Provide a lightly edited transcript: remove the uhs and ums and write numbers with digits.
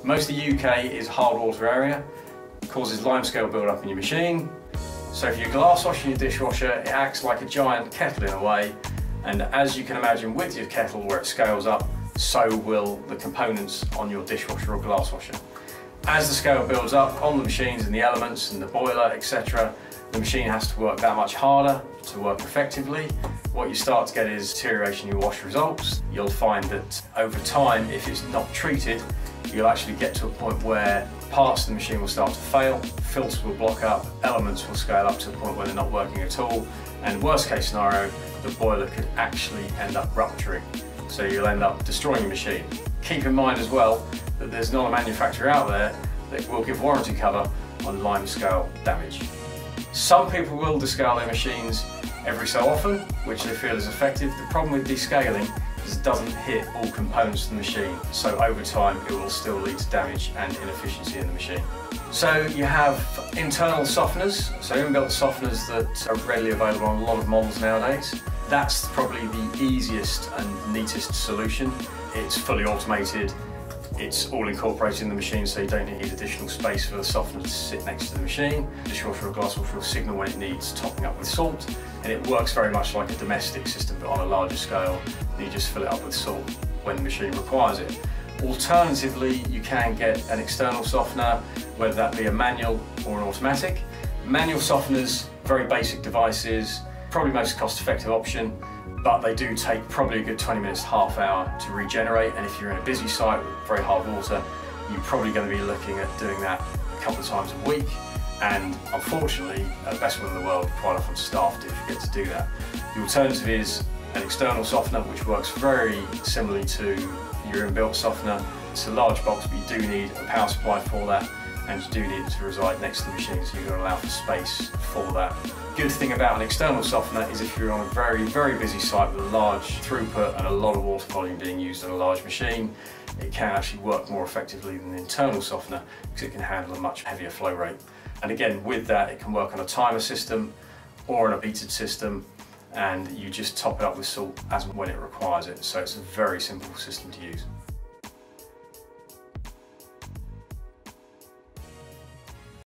Most of the UK is a hard water area. It causes limescale build up in your machine. So if you're glass washing your dishwasher, it acts like a giant kettle in a way. And as you can imagine with your kettle where it scales up, so will the components on your dishwasher or glass washer. As the scale builds up on the machines and the elements and the boiler, etc., the machine has to work that much harder to work effectively. What you start to get is deterioration in your wash results. You'll find that over time, if it's not treated, you'll actually get to a point where parts of the machine will start to fail, filters will block up, elements will scale up to the point where they're not working at all, and worst case scenario, the boiler could actually end up rupturing. So you'll end up destroying your machine. Keep in mind as well that there's not a manufacturer out there that will give warranty cover on limescale damage. Some people will descale their machines every so often, which they feel is effective. The problem with descaling is it doesn't hit all components of the machine, so over time it will still lead to damage and inefficiency in the machine. So you have internal softeners, so inbuilt softeners that are readily available on a lot of models nowadays. That's probably the easiest and neatest solution. It's fully automated, it's all incorporated in the machine, so you don't need additional space for the softener to sit next to the machine. Dishwasher or glass washer will signal when it needs topping up with salt, and it works very much like a domestic system but on a larger scale. You just fill it up with salt when the machine requires it. Alternatively, you can get an external softener, whether that be a manual or an automatic. Manual softeners, very basic devices, probably most cost-effective option, but they do take probably a good 20 minutes, half hour to regenerate, and if you're in a busy site with very hard water, you're probably going to be looking at doing that a couple of times a week, and unfortunately, the best one in the world quite often staffed if you get to do that. The alternative is an external softener, which works very similarly to your inbuilt softener. It's a large box, but you do need a power supply for that, and you do need it to reside next to the machine, so you've got to allow for space for that. Good thing about an external softener is if you're on a very, very busy site with a large throughput and a lot of water volume being used on a large machine, it can actually work more effectively than the internal softener because it can handle a much heavier flow rate. And again, with that, it can work on a timer system or on a metered system, and you just top it up with salt as and when it requires it. So it's a very simple system to use.